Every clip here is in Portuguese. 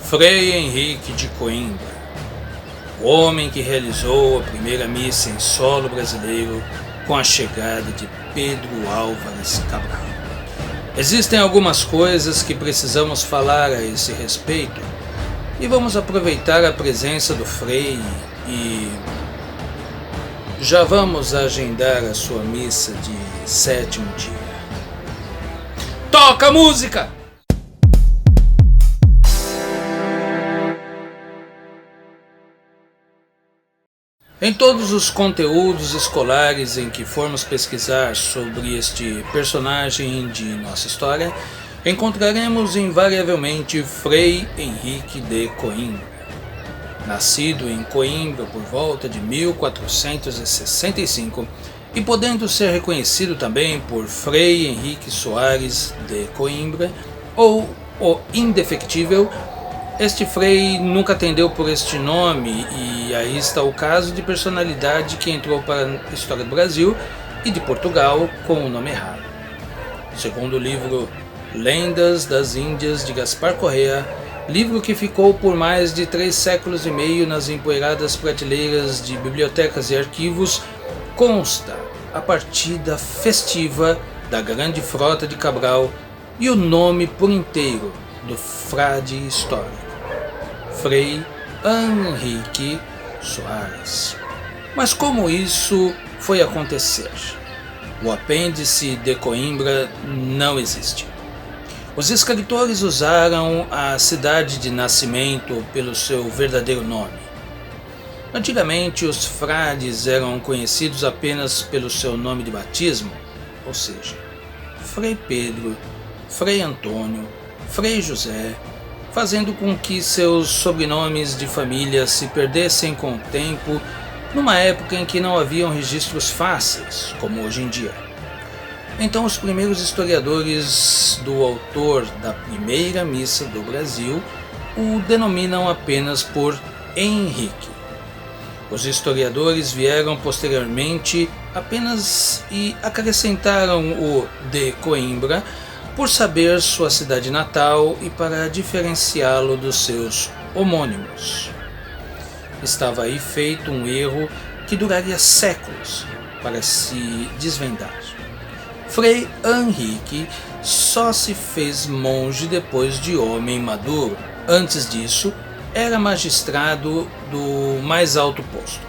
Frei Henrique de Coimbra, o homem que realizou a primeira missa em solo brasileiro com a chegada de Pedro Álvares Cabral. Existem algumas coisas que precisamos falar a esse respeito e vamos aproveitar a presença do Frei e já vamos agendar a sua missa de sétimo dia. Toca a música! Em todos os conteúdos escolares em que formos pesquisar sobre este personagem de nossa história, encontraremos invariavelmente Frei Henrique de Coimbra. Nascido em Coimbra por volta de 1465 e podendo ser reconhecido também por Frei Henrique Soares de Coimbra ou o Indefectível, este frei nunca atendeu por este nome e aí está o caso de personalidade que entrou para a história do Brasil e de Portugal com o nome errado. Segundo o livro Lendas das Índias de Gaspar Correa, livro que ficou por mais de 3 séculos e meio nas empoeiradas prateleiras de bibliotecas e arquivos, consta a partida festiva da grande frota de Cabral e o nome por inteiro do frade histórico, Frei Henrique Soares. Mas como isso foi acontecer? O apêndice de Coimbra não existe. Os escritores usaram a cidade de nascimento pelo seu verdadeiro nome. Antigamente, os frades eram conhecidos apenas pelo seu nome de batismo, ou seja, Frei Pedro, Frei Antônio, Frei José, fazendo com que seus sobrenomes de família se perdessem com o tempo, numa época em que não haviam registros fáceis, como hoje em dia. Então os primeiros historiadores do autor da primeira missa do Brasil o denominam apenas por Henrique. Os historiadores vieram posteriormente apenas e acrescentaram o de Coimbra por saber sua cidade natal e para diferenciá-lo dos seus homônimos. Estava aí feito um erro que duraria séculos para se desvendar. Frei Henrique só se fez monge depois de homem maduro. Antes disso, era magistrado do mais alto posto.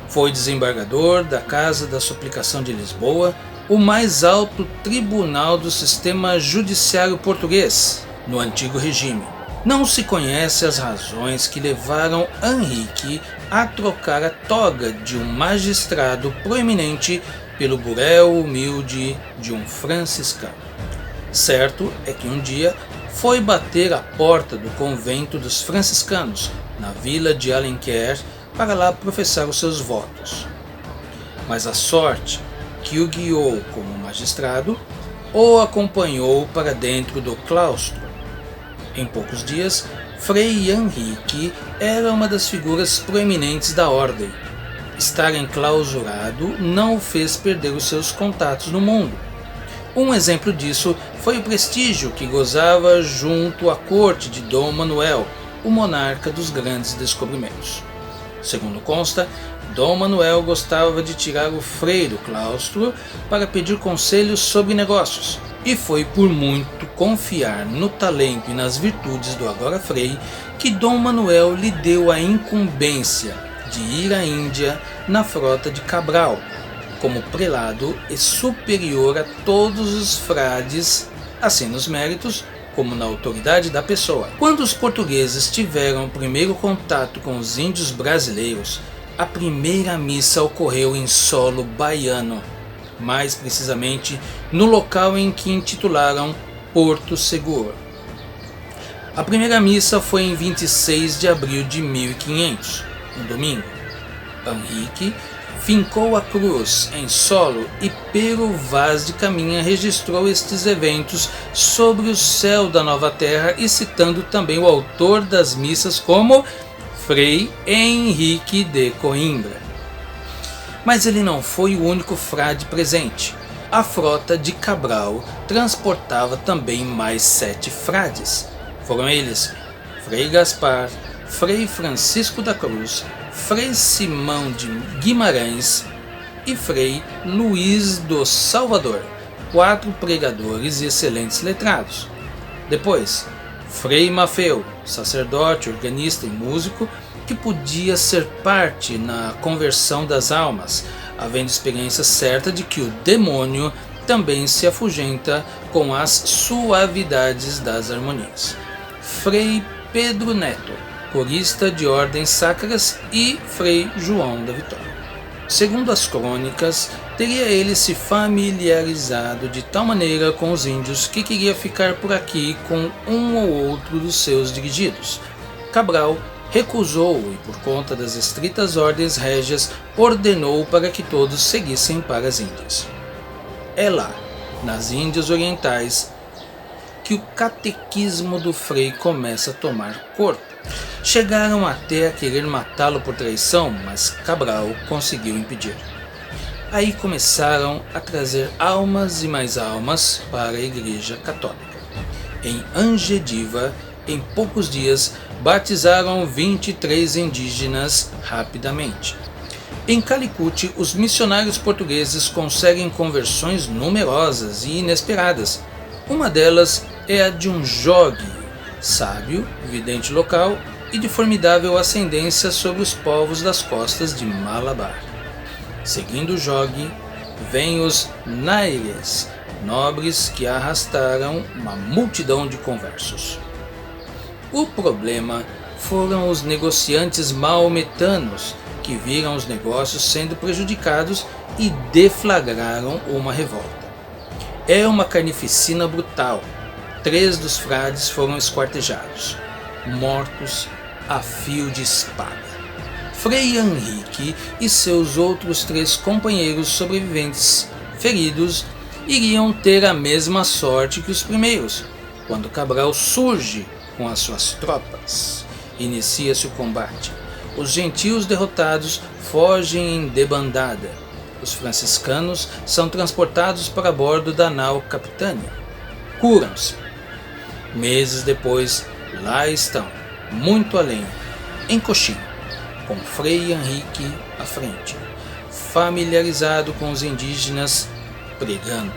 Foi desembargador da Casa da Suplicação de Lisboa, o mais alto tribunal do sistema judiciário português, no antigo regime. Não se conhece as razões que levaram Henrique a trocar a toga de um magistrado proeminente pelo burel humilde de um franciscano. Certo é que um dia foi bater à porta do convento dos franciscanos, na vila de Alenquer, para lá professar os seus votos. Mas a sorte que o guiou como magistrado o acompanhou para dentro do claustro. Em poucos dias, Frei Henrique era uma das figuras proeminentes da ordem. Estar enclausurado não o fez perder os seus contatos no mundo. Um exemplo disso foi o prestígio que gozava junto à corte de Dom Manuel, o monarca dos grandes descobrimentos. Segundo consta, Dom Manuel gostava de tirar o frei do claustro para pedir conselhos sobre negócios, e foi por muito confiar no talento e nas virtudes do agora frei que Dom Manuel lhe deu a incumbência de ir à Índia na frota de Cabral, como prelado e superior a todos os frades, assim nos méritos como na autoridade da pessoa. Quando os portugueses tiveram o primeiro contato com os índios brasileiros, a primeira missa ocorreu em solo baiano, mais precisamente no local em que intitularam Porto Seguro. A primeira missa foi em 26 de abril de 1500, um domingo. Henrique fincou a cruz em solo e pelo Vaz de Caminha registrou estes eventos sobre o céu da nova terra e citando também o autor das missas como Frei Henrique de Coimbra. Mas ele não foi o único frade presente. A frota de Cabral transportava também mais 7 frades. Foram eles Frei Gaspar, Frei Francisco da Cruz, Frei Simão de Guimarães e Frei Luís do Salvador, 4 pregadores e excelentes letrados. Depois, Frei Mafeu, sacerdote, organista e músico, que podia ser parte na conversão das almas, havendo experiência certa de que o demônio também se afugenta com as suavidades das harmonias. Frei Pedro Neto, corista de ordens sacras, e Frei João da Vitória. Segundo as crônicas, teria ele se familiarizado de tal maneira com os índios que queria ficar por aqui com um ou outro dos seus dirigidos. Cabral recusou e, por conta das estritas ordens régias, ordenou para que todos seguissem para as Índias. É lá, nas Índias Orientais, que o catequismo do Frei começa a tomar corpo. Chegaram até a querer matá-lo por traição, mas Cabral conseguiu impedir. Aí começaram a trazer almas e mais almas para a Igreja Católica. Em Angediva, em poucos dias, batizaram 23 indígenas rapidamente. Em Calicut, os missionários portugueses conseguem conversões numerosas e inesperadas. Uma delas é a de um jogue, sábio, vidente local e de formidável ascendência sobre os povos das costas de Malabar. Seguindo o jogue, vêm os naires, nobres que arrastaram uma multidão de conversos. O problema foram os negociantes maometanos, que viram os negócios sendo prejudicados e deflagraram uma revolta. É uma carnificina brutal. 3 dos frades foram esquartejados, mortos a fio de espada. Frei Henrique e seus outros 3 companheiros sobreviventes, feridos, iriam ter a mesma sorte que os primeiros, quando Cabral surge com as suas tropas. Inicia-se o combate. Os gentios derrotados fogem em debandada. Os franciscanos são transportados para bordo da nau Capitânia. Curam-se. Meses depois, lá estão, muito além, em Coxim, com Frei Henrique à frente, familiarizado com os indígenas, pregando.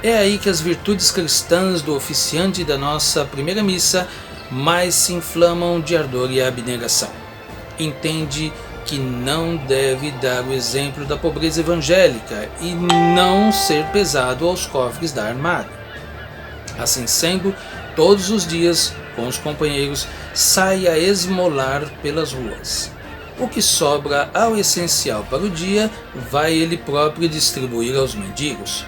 É aí que as virtudes cristãs do oficiante da nossa primeira missa mais se inflamam de ardor e abnegação. Entende que não deve dar o exemplo da pobreza evangélica e não ser pesado aos cofres da armada. Assim sendo, todos os dias, com os companheiros, sai a esmolar pelas ruas. O que sobra ao essencial para o dia, vai ele próprio distribuir aos mendigos.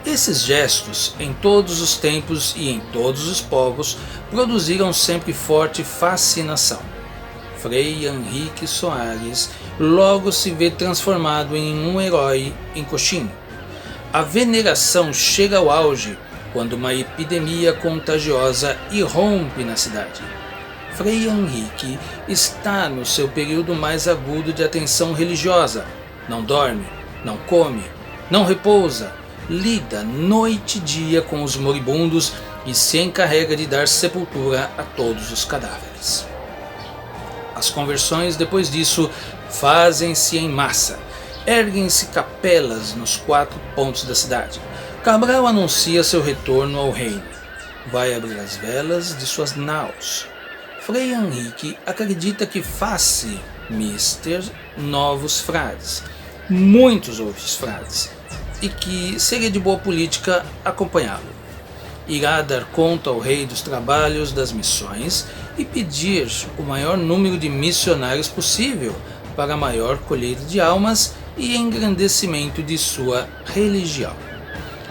Esses gestos, em todos os tempos e em todos os povos, produziram sempre forte fascinação. Frei Henrique Soares logo se vê transformado em um herói em Coxim. A veneração chega ao auge quando uma epidemia contagiosa irrompe na cidade. Frei Henrique está no seu período mais agudo de atenção religiosa. Não dorme, não come, não repousa, lida noite e dia com os moribundos e se encarrega de dar sepultura a todos os cadáveres. As conversões depois disso fazem-se em massa. Erguem-se capelas nos 4 pontos da cidade. Cabral anuncia seu retorno ao reino. Vai abrir as velas de suas naus. Frei Henrique acredita que faz-se mister novos frades, muitos outros frades, e que seria de boa política acompanhá-lo. Irá dar conta ao rei dos trabalhos das missões e pedir o maior número de missionários possível para a maior colheita de almas e engrandecimento de sua religião.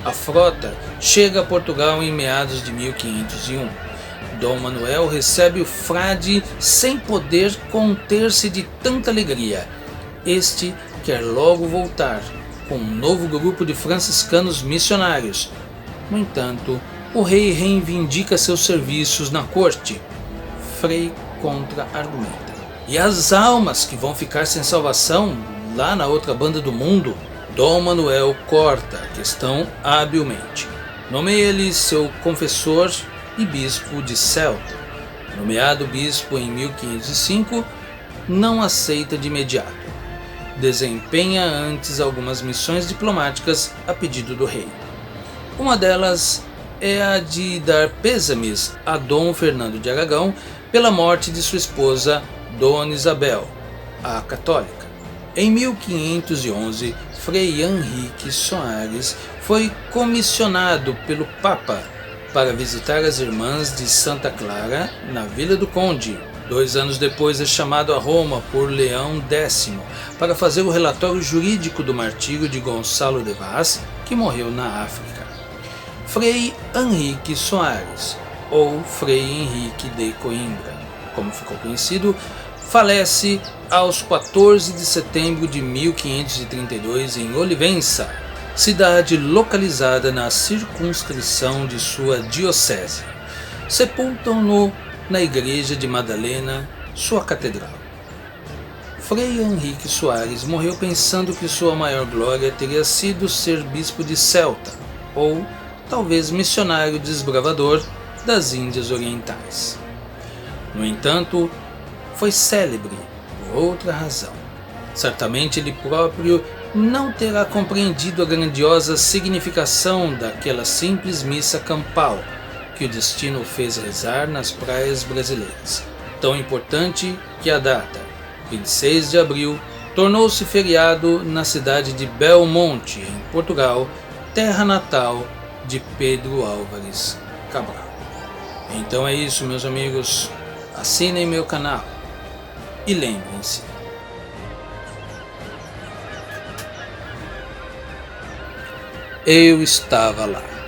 A frota chega a Portugal em meados de 1501. Dom Manuel recebe o frade sem poder conter-se de tanta alegria. Este quer logo voltar com um novo grupo de franciscanos missionários. No entanto, o rei reivindica seus serviços na corte. Frei contra-argumenta. E as almas que vão ficar sem salvação lá na outra banda do mundo? Dom Manuel corta a questão habilmente. Nomeia-lhe seu confessor e bispo de Celta. Nomeado bispo em 1505, não aceita de imediato. Desempenha antes algumas missões diplomáticas a pedido do rei. Uma delas é a de dar pêsames a Dom Fernando de Aragão pela morte de sua esposa Dona Isabel, a católica. Em 1511, Frei Henrique Soares foi comissionado pelo Papa para visitar as irmãs de Santa Clara na Vila do Conde. 2 anos depois é chamado a Roma por Leão X para fazer o relatório jurídico do martírio de Gonçalo de Vaz, que morreu na África. Frei Henrique Soares, ou Frei Henrique de Coimbra, como ficou conhecido, falece aos 14 de setembro de 1532 em Olivença, cidade localizada na circunscrição de sua diocese. Sepultam-no na igreja de Madalena, sua catedral. Frei Henrique Soares morreu pensando que sua maior glória teria sido ser bispo de Celta, ou talvez missionário desbravador das Índias Orientais. No entanto, foi célebre por outra razão. Certamente ele próprio não terá compreendido a grandiosa significação daquela simples missa campal que o destino o fez rezar nas praias brasileiras, tão importante que a data, 26 de abril, tornou-se feriado na cidade de Belmonte, em Portugal, terra natal de Pedro Álvares Cabral. Então é isso, meus amigos, assinem meu canal e lembrem-se, eu estava lá.